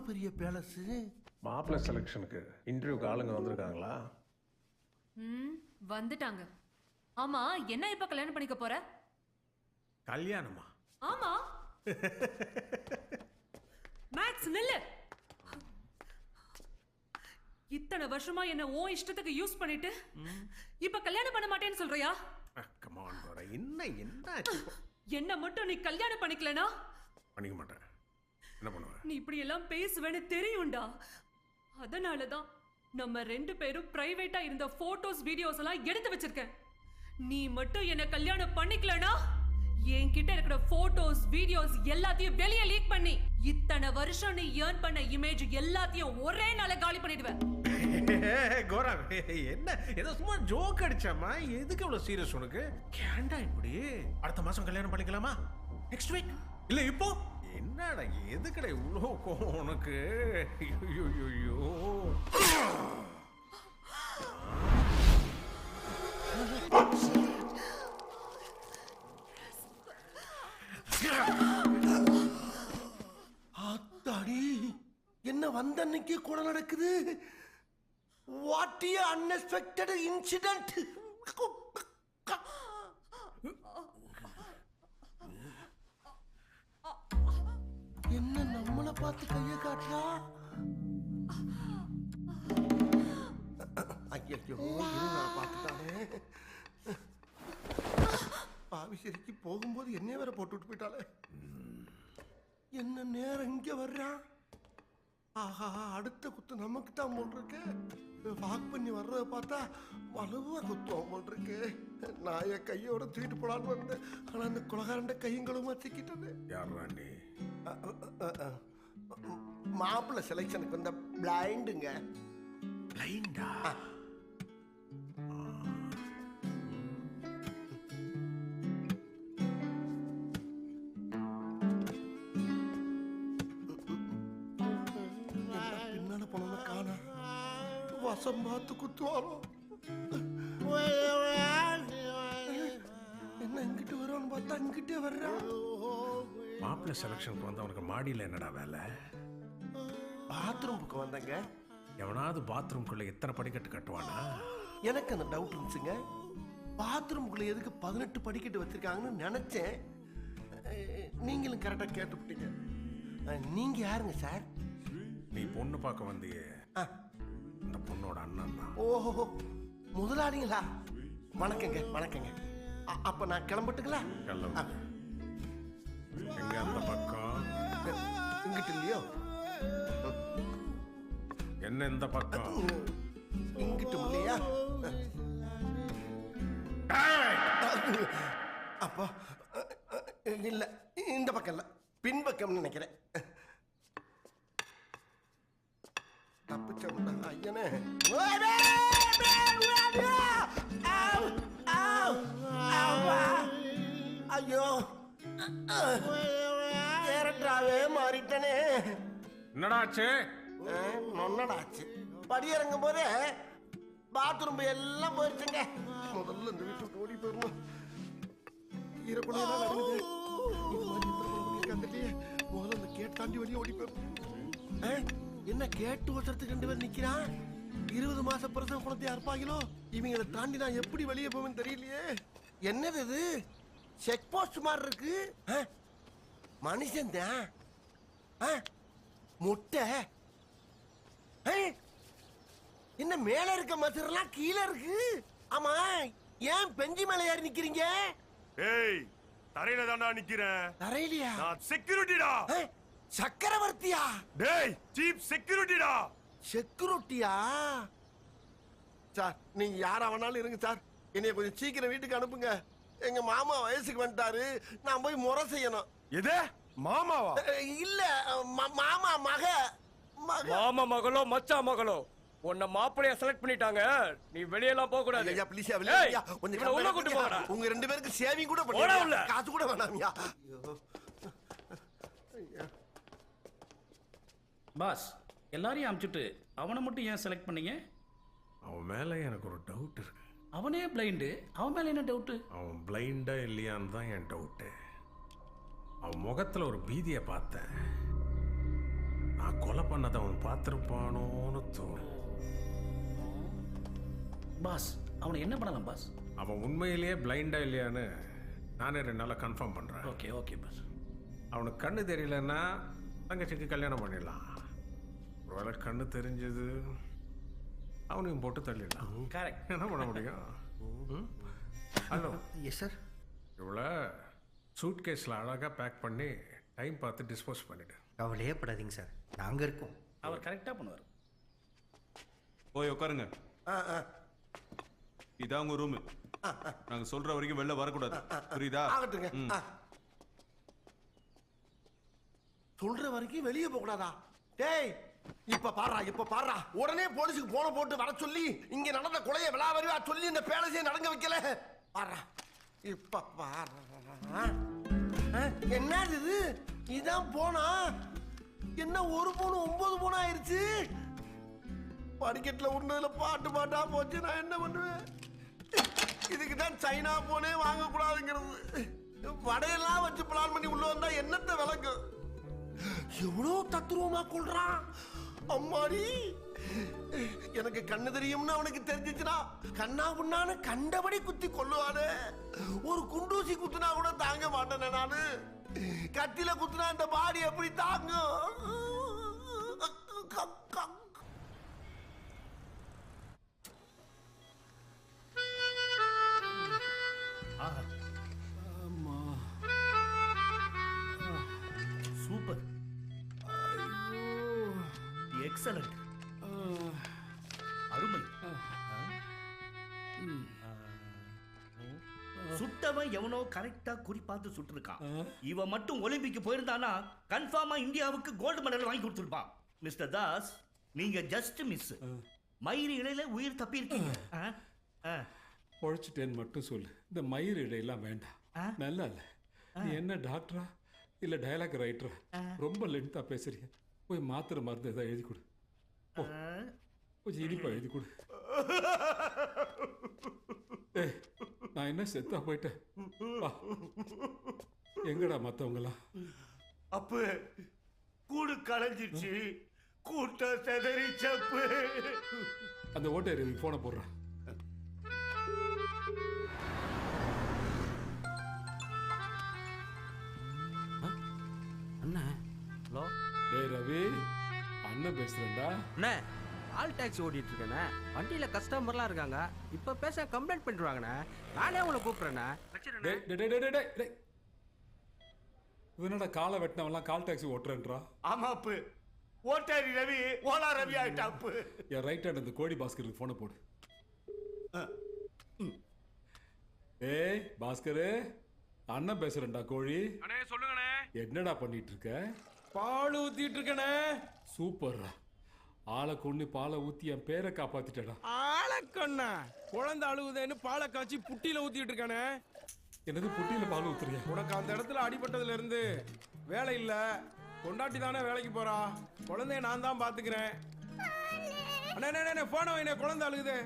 பெரிய பேலஸ். மாப்பிள்ளை செலெக்ஷனுக்கு இன்டர்வியூக்கு ஆளுங்க வந்திருக்காங்களா? வந்துட்டாங்க. ஆமா, என்ன இப்ப கல்யாணம் பண்ணிக்க போற? கல்யாணமா? ஆமா. மேக்ஸ் நில்லு. இத்தனை வருஷமா என்ன ஓ இஷ்டத்துக்கு யூஸ் பண்ணிட்டு இப்ப கல்யாணம் பண்ண மாட்டேன்னு சொல்றியா? கம் ஆன் டோரா, என்ன என்ன மட்டும் நீ கல்யாணம் பண்ணிக்கலனா பண்ணிக்க மாட்டேன். என்ன பண்ணுவ? நீ இப்படி எல்லாம் பேசுவேன்னு தெரியும்டா. அதனாலதான் நம்ம 2 பேரும் பிரைவேட்டா இருந்த போட்டோஸ் வீடியோஸ் எல்லாம் எடுத்து வச்சிருக்கேன். நீ மட்டும் என்ன கல்யாணம் பண்ணிக்கலனா என்கிட்ட இருக்கிற போட்டோஸ் வீடியோஸ் எல்லாத்தையும் வெளியே லீக் பண்ணி இத்தனை வருஷம் நீ ஏர்ன் பண்ண இமேஜ் எல்லாத்தையும் ஒரே நாள காலி பண்ணிடுவேன். கோரா, என்ன ஏதோ சும்மா ஜோக் அடிச்சாமா? எதுக்கு அவ்வளவு சீரியஸ் உனக்கு? கேண்டா இப்படி? அடுத்த மாசம் கல்யாணம் பண்ணிக்கலாமா? நெக்ஸ்ட் வீக் இல்ல இப்போ? என்னடா எதுக்கடா இவ்வளோ கோவம் உனக்கு? ஐயோ ஆத்தாடி, என்ன வந்த அன்னைக்கு கூட நடக்குது. What A unexpected incident. என்ன நம்மள பார்த்து கைய காட்டுறா? ஐயோ, நான் பார்த்துட்டானே. பாவி சிரிக்கு போகும்போது என்ன வேற போட்டு போயிட்டாலே. என்ன நேரம் இங்க வர்றான்? ஆஹா, அடுத்த குத்து நமக்கு தான் போல் இருக்கு. வாக் பண்ணி வர்றத பார்த்தா வலுவா குத்துவோம் போல் இருக்கு. நான் என் கையோட தூக்கிட்டு போலான்னு வந்தேன். ஆனா அந்த குலகாரண்ட கையங்களும் வச்சுக்கிட்டது. யாரா நீ? மாப்பிள்ளை செலெக்ஷனுக்கு வந்த பிளைண்டுங்க. பிளைண்டா? பின்னால போனவன காணா, வசம் பார்த்து குத்துவாரோ. என்ன இங்கிட்டு வருவான்னு பார்த்தா இங்கிட்டே வர்றான். மாப்பிள்ளை செலெக்ஷனுக்கு வந்து அவனுக்கு மாடியில் என்னடா வேலை? பாத்ரூமுக்கு வந்தங்க. எவனாவது பாத்ரூம்குள்ள எத்தனை படிக்கட்டு கட்டுவானா? எனக்கு அந்த டவுட் இருந்துச்சுங்க. பாத்ரூமுக்குள்ள எதுக்கு 18 படிக்கட்டு வச்சிருக்காங்கன்னு நினைச்சேன். நீங்களும் கரெக்டா கேட்டுவிட்டீங்க. நீங்க யாருங்க சார்? நீ பொண்ணு பார்க்க வந்தியே, அந்த பொண்ணோட அண்ணன் தான். ஓஹோ, முதலாளிங்களா? வணக்கங்க வணக்கங்க. அப்ப நான் கிளம்பட்டுங்களா? எங்க அந்த பக்கம்? இங்கிட்டு இல்லையோ? என்ன இந்த பக்கம்? இங்கிட்டு இல்லையா? அப்போ இல்ல, இந்த பக்கம் இல்ல, பின்பக்கம் நினைக்கிறேன். தப்பிச்சோம்டா ஐயனே. ஐயோ, கேரக்டராவே மாறிட்டனே. என்னடாச்சு? நொன்னடாச்சு. படியிறங்கும் போதே பாத்ரூம் எல்லாம் போயிருச்சுங்க. முதல்ல இந்த வீட்டு விட்டு ஓடி போயிடணும். ஈரக்குழையெல்லாம் நடக்குது. முதல்ல இந்த கேட் தாண்டி வெளியே ஓடி போயிடணும். என்ன கேட்டு ஒருத்தருக்கு 2 பேர் நிக்கிறான்? 20 மாச பிரசவ குழந்தையா இருப்பாங்களோ? இவங்களை தாண்டி நான் எப்படி வெளியே போவேன்னு தெரியலையே. என்னது இது? செக் போஸ்ட் மாதிரி இருக்கு. மனுஷன் தான். முட்டை. என்ன மேல இருக்க மசரெல்லாம் கீழே இருக்கு? ஆமா, ஏன் பெஞ்சி மேல ஏறி நிக்கிறீங்க? ஏய், தரையில தான்டா நிக்கிறேன். தரையிலையா? நான் செக்யூரிட்டிடா. சக்கரவர்த்தியா? டேய், சீப் செக்யூரிட்டிடா. செக்யூரிட்டியா? சார், நீங்க யாரா வேணாலும் இருங்க சார். என்னைய கொஞ்சம் சீக்கிரம் வீட்டுக்கு அனுப்புங்க. எங்க மாமா வயசுக்கு வந்துட்டாரு. நான் போய் முறை செய்யணும். எது? மாமாவா? இல்ல, மாமா மக. மாமா மகளோ மச்சா மகளோ, உன்னை மாப்பிளைய செலக்ட் பண்ணிட்டாங்க. நீ வெளியெல்லாம் போக கூடாது. ஐயா ப்ளீஸ், வெளிய கொஞ்சம் உள்ள கூட்டி போங்கடா. உங்க 2 பேருக்கு சேவிங் கூட பண்ணுங்க. காசு கூட வேணாம்யா. பாஸ், எல்லாரையும் அனுப்பிச்சுட்டு அவனை மட்டும் ஏன் செலக்ட் பண்ணீங்க? அவன் மேல எனக்கு ஒரு டவுட் இருக்கு. அவனே பிளைண்டு, அவன் மேல என்ன டவுட்டு? அவன் பிளைண்டா இல்லையான்னு தான் என் டவுட்டு. அவன் முகத்துல ஒரு பீதியை பார்த்தேன். நான் கொலை பண்ணதை அவன் பார்த்துருப்பானோன்னு தோணும். பாஸ் அவனை என்ன பண்ணலாம் பாஸ்? அவன் உண்மையிலேயே பிளைண்டா இல்லையான்னு நானே 2 நாளாக கன்ஃபார்ம் பண்ணுறேன். Okay okay boss. அவனுக்கு கண்ணு தெரியலன்னா தங்கச்சிக்கு கல்யாணம் பண்ணிடலாம். ஒருவேளை கண்ணு தெரிஞ்சது அவனையும் போட்டு தள்ளிடலாம். கரெக்ட். என்ன பண்ண முடியும்? ஹலோ. Yes sir. இவ்வளோ சூட் கேஸில் அழகாக பேக் பண்ணி டைம் பார்த்து டிஸ்போஸ் பண்ணிவிடு. கவலையே படாதீங்க சார், நாங்கள் இருக்கோம். அவர் கரெக்டாக பண்ணுவார். போய் உட்காருங்க. இதான் உங்க ரூம். நாங்க சொல்ற வரைக்கும் வெளில வரக்கூடாது, புரியுதா? ஆகட்டுங்க. சொல்ற வரைக்கும் வெளியே போக கூடாதா? டேய் இப்ப பாடுறா உடனே போலீஸுக்கு போன போட்டு வர சொல்லி இங்க நடந்த கொலையை விழாவறிவா சொல்லி இந்த பேலஸையே நடங்க வைக்கல. பாடுறா இப்ப பாடுறா. என்னது இது? இதான் போனா என்ன? ஒரு போன 9 போன ஆயிருச்சு. படிக்கட்டுல உண்டதுல பாட்டா போச்சு. நான் என்ன பண்ணுவேன்? இதுக்கு தான் சைனா போனே வாங்க கூடாதுங்கிறது. வடையெல்லாம் வச்சு பிளான் பண்ணி உள்ள வந்தா என்னத்த விளங்கும்? எவ்வளவு தத்துருவமா கொள்றான் அம்மாடி. எனக்கு கண்ணு தெரியும்னு அவனுக்கு தெரிஞ்சிச்சுனா கண்ணா புண்ணான்னு கண்டபடி குத்தி கொல்லுவானே. ஒரு குண்டூசி குத்துனா கூட தாங்க மாட்டேனே நானு. கத்தில குத்துனா இந்த பாடி எப்படி தாங்கும்? சூப்பர், எக்ஸலண்ட், அருமை. சுட்டவன் எவனோ கரெக்டா குறிப்பாத்து சுட்டிருக்கான். இவன் மட்டும் ஒலிம்பிக்கு போயிருந்தானா கன்ஃபார்மா இந்தியாவுக்கு கோல்டு மெடல் வாங்கி கொடுத்துருப்பான். மிஸ்டர் தாஸ், நீங்க ஜஸ்ட் மிஸ். மயிறு இடையில உயிர் தப்பி இருக்கீங்க. பொழைச்சிட்டேன்னு மட்டும் சொல்லு. இந்த மயிர் இடையெல்லாம் வேண்டாம். நல்லா இல்லை. நீ என்ன டாக்டரா இல்லை டயலாக் ரைட்டரா? ரொம்ப லென்த்தா பேசுறீங்க. போய் மாத்திரை மருந்து ஏதாவது எழுதி கொடு. கொஞ்சம் இனிப்பா எழுதி கொடு. ஏய், நான் என்ன செத்தா போயிட்டேன். எங்கடா மற்றவங்களாம்? அப்பு கூடு களைஞ்சிருச்சு, கூட்டம் செதறிச்சப்பு. அந்த ஓட்டேரி போனை போடுறான். டேய் ரவி, அண்ணன் பேசுறேன்டா. அண்ணே, ஆல் டாக்ஸி ஓட்டிட்டு இருக்கேண்ணே. வண்டியில கஸ்டமர்லாம் இருக்காங்க. இப்ப பேச கம்ப்ளைண்ட் பண்ணிடுவாங்கண்ணே. நானே உங்களை கூப்பிடுறேண்ணே. இவனோட காலை வெட்டினவெல்லாம் கால் டாக்ஸி ஓட்டுறேன்றா. ஆமா அப்பு, ஓட்டாரி ரவி ஓலா ரவி ஆயிட்டா அப்பு. என் ரைட் ஹேண்ட் அந்த கோடி பாஸ்கருக்கு போனை போடு. ஏய் பாஸ்கரு, அண்ணன் பேசுறேன்டா. கோழி அண்ணே சொல்லுங்கண்ணே. என்னடா பண்ணிட்டு இருக்க? பால் ஊத்திட்டு இருக்கேண்ணே. சூப்பர்ரா. ஆளை கொண்டு பாலை ஊத்தி என் பேரை காப்பாத்திட்டடா. ஆளக்கண்ணா, குழந்தை அழுகுதேன்னு பாலை காய்ச்சி புட்டியில ஊத்திட்டு இருக்கானே. என்னது புட்டியில பால் ஊத்துறியா? உனக்கு அந்த இடத்துல அடிபட்டதுல இருந்து வேலை இல்ல. கொண்டாட்டி தானே வேலைக்கு போறா. குழந்தைய நான் தான் பாத்துக்கிறேன். அண்ணே போன வைனே, குழந்தை அழுகுதே.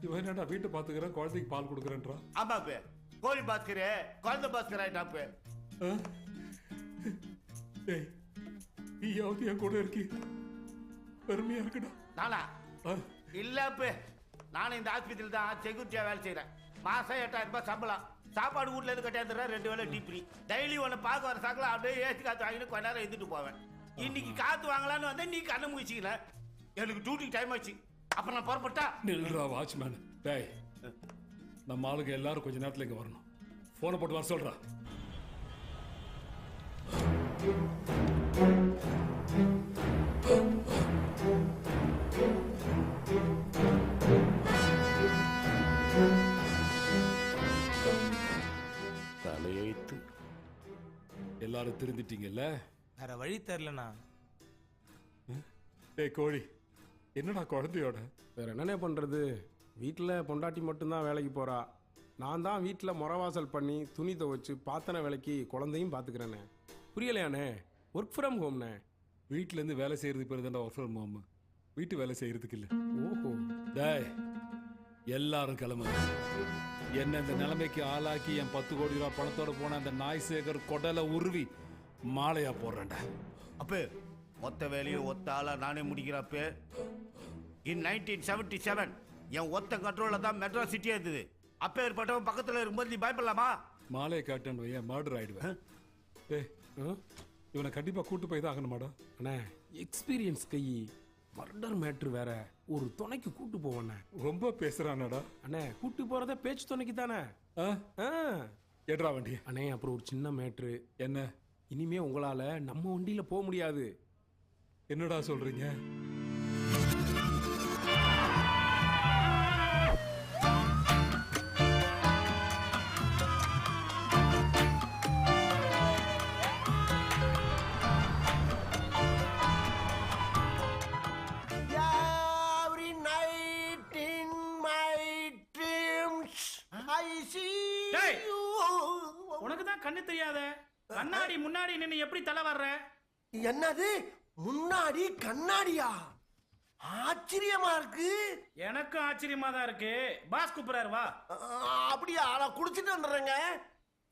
இவன் என்னடா வீட்டை பாத்துக்கிறேன் குழந்தைக்கு பால் கொடுக்குறேன்றா. ஆமா அப்பு, கோழி பாஸ்கர் குழந்தை பாஸ்கர் ஆயிட்டா அப்பு. ஏய், நீயாவது என் கூட இருக்கி பெருமையா இருக்குடா. நானா இல்ல அப்பு, நானும் இந்த ஆஸ்பத்திரியில் தான் செக்யூரிட்டியா வேலை செய்யறேன். மாசம் 8000 ரூபாய் சம்பளம். சாப்பாடு வீட்டுல இருந்து கட்டியாந்துடுறேன். 2 வேளை டீ ஃப்ரீ. டெய்லி உன்னை பார்க்க வர சாக்கில் அப்படியே ஏற்றி காத்து வாங்கிட்டு கொஞ்ச நேரம் எடுத்துட்டு போவேன். இன்னைக்கு காத்து வாங்கலான்னு வந்தேன், நீ கண்ணை முடிச்சிக்கல. எனக்கு டியூட்டிக்கு டைம் ஆச்சு. அப்புறம் நான் புறப்பட்டா. நில்றா வாட்ச்மேன். டேய், நம்ம ஆளுங்க எல்லாரும் கொஞ்ச நேரத்துல இங்க வரணும். போனை போட்டு வர சொல்றா. தலையெழுத்து. எல்லாரும் திருந்திட்டீங்கல்ல? வேற வழி தெரியலண்ணா. டேய் கோழி, என்னடா குழந்தையோட? வேற என்னண்ணே பண்றது? வீட்டில் பொண்டாட்டி மட்டும்தான் வேலைக்கு போறா. நான் தான் வீட்டில் முறவாசல் பண்ணி துணி துவைச்சு பாத்திர வேலைக்கு குழந்தையும் பார்த்துக்கிறேண்ணே. புரியலையாண்ணே? Work from ஹோம்ண்ணே. வீட்டிலேருந்து வேலை செய்யறதுக்கு பேர் தான்டா ஒர்க் ஃப்ரம் ஹோம். வீட்டு வேலை செய்யறதுக்கு இல்லை. ஓஹோ. டேய், எல்லாரும் கிளம்புங்க. என்ன இந்த நிலைமைக்கு ஆளாக்கி என் 10 கோடி ரூபாய் பணத்தோட போன அந்த நாய் சேகர் கொடலை உருவி மாலையா போடுறேன்டா. அப்பே ஒத்த வேலையை ஒத்த ஆளா நானே முடிக்கிறப்பே. இன் 1977 என் ஒத்த கண்ட்ரோலில் தான் மெட்ராஸ் சிட்டியே இருந்தது. அப்பே ஏற்பட்டவன் பக்கத்தில் இருக்கும்போது நீ பயப்படலாமா? மாலையை காட்டேன்னு வையன் மர்டர் ஆயிடுவேன். ஏய் இவனை கண்டிப்பா கூட்டு போய் தான் ஆகணுமாடா. அண்ணே எக்ஸ்பீரியன்ஸ் கை மர்டர் மேட்ரு வேற, ஒரு துணைக்கு கூட்டு போவண்ணே. ரொம்ப பேசுறானடா. அண்ணே கூட்டு போறதே பேச்சு துணைக்கு தானே. எட்ரா வண்டி. அண்ணே அப்புறம் ஒரு சின்ன மேட்ரு. என்ன? இனிமே உங்களால நம்ம வண்டியில போக முடியாது. என்னடா சொல்றீங்க? Every night in my dreams I see டேய். you. உனக்கு தான் கண்ணு தெரியாத, கண்ணாடி முன்னாடி நின்னு எப்படி தலை வர்ற? என்னது முன்னாடி கண்ணாடியா? ஆச்சரியமா இருக்கு. எனக்கும் ஆச்சரியமா தான் இருக்கு. பாஸ் கூப்பிடுறாரு வா. அப்படியா? நான் குளிச்சுட்டு வந்துடுறேங்க.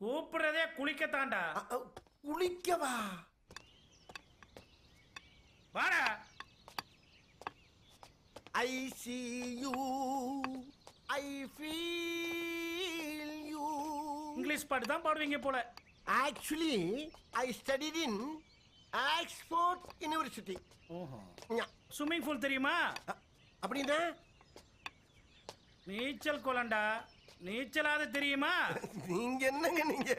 கூப்பிடுறதே குளிக்கத்தாண்டா. குளிக்கவா? வாடா. I see you, I feel you. English பாட்டு தான் பாடுவீங்க போல. Actually, I studied in Oxford University. Swimming pool தெரியுமா? அப்படின்னா நீச்சல் குளம்டா. நீச்சலாவது தெரியுமா? நீங்க என்னங்க நீங்க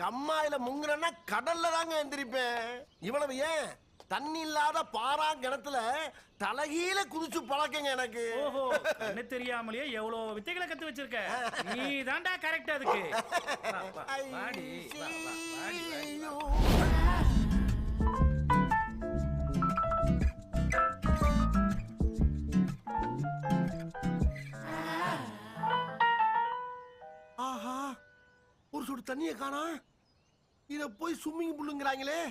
கம்மாயில முங்குறன்னா கடல்ல தாங்க எந்திரிப்பேன். இவ்வளவு ஏன் தண்ணி இல்லாத பாறாங்கிணத்துல தலகீழ குதிச்சு பழக்கங்க எனக்கு. ஓஹோ, கண்ணு தெரியாமலேயே எவ்வளவு வித்தைகளை கத்து வச்சிருக்க. நீ தாண்டா கரெக்ட் அதுக்கு. வா, வா, வாடி, வா, வா, வாடி, வாடி, வா. ஆஹா, ஒரு சொட்டு தண்ணியை காணா. இத போய் ஸ்விம்மிங் பூலுங்கிறாங்களே.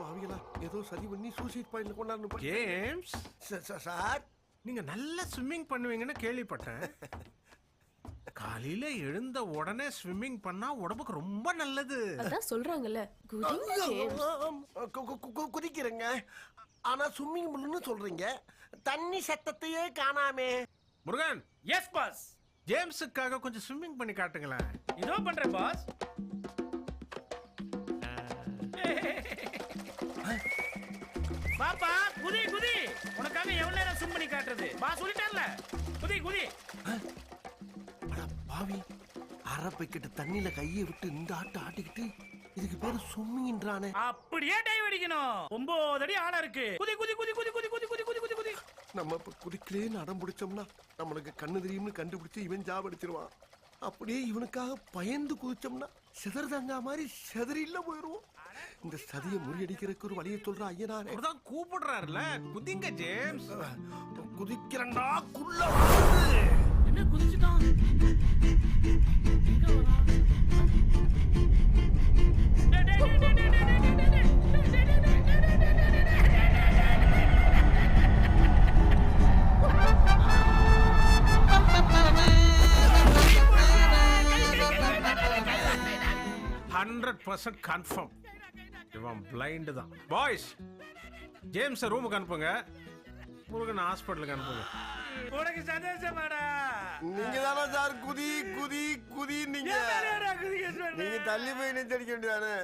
அவங்களா ஏதோ சதி பண்ணி சூசைட் பாயிண்ட்ல கொண்டாந்து. ஜேம்ஸ் சார், நீங்க நல்லா ஸ்விம்மிங் பண்ணுவீங்கன்னு கேள்விப்பட்டேன். காலையில எழுந்த உடனே ஸ்விம்மிங் பண்ணா உடம்புக்கு ரொம்ப நல்லது. அதான் சொல்றாங்கல்ல, குதிக்கிறேங்க. ஆனா ஸ்விம்மிங் பூல்னு சொல்றீங்க, தண்ணி சத்தத்தையே காணாமே. முருகன். Yes boss. ஜேம்ஸுக்காக கொஞ்சம் ஸ்விம்மிங் பண்ணி காட்டுங்களேன். இதோ பண்றேன் பாஸ். பாப்பா குதி குதி. உனக்காக எவ்வளவு நேரம் ஸ்விம் பண்ணி காட்டுறது? பாஸ் சொல்லிட்டார்ல, குதி குதி. அட பாவி, அரை பக்கெட் தண்ணியில கையை விட்டு இந்த ஆட்டு ஆட்டிக்கிட்டு இதுக்கு பேரு ஸ்விம்மிங்ன்றானே. அப்படியே டைவ் அடிக்கணும். 9 அடி ஆழம் இருக்கு. குதி குதி குதி குதி குதி குதி குதி குதி குதி குதி. நம்ம இப்ப குதிக்கலேன்னு அடம் பிடிச்சோம்னா நம்மளுக்கு கண்ணு தெரியும்னு கண்டுபிடிச்சு இவன் ஜாப் அடிச்சிருவான். அப்படியே இவனுக்காக பயந்து குதிச்சோம்னா சிதறதங்கா மாதிரி சிதறில போயிருவோம். இந்த சதியை முறியடிக்கிறதுக்கு ஒரு வழியை சொல்ற ஐயனாரே. அவர்தான் கூப்பிடுறாருல, குதிங்க ஜேம்ஸ். குதிக்கிறண்டா குள்ள. என்ன குதிச்சுட்டான்? எங்க வரா? 100% கன்ஃபார்ம். இவன் பிளைண்ட் தான். பாய்ஸ், ஜேம்ஸ் ரூமுக்கு அனுப்புங்க, முருகன் ஹாஸ்பிட்டலுக்கு அனுப்புங்க. உனக்கு சந்தோஷமாடா? நீங்க தானே சார் குதி குதி குதி. நீங்க தள்ளி போய் நெஞ்சடிக்க வேண்டியதானே.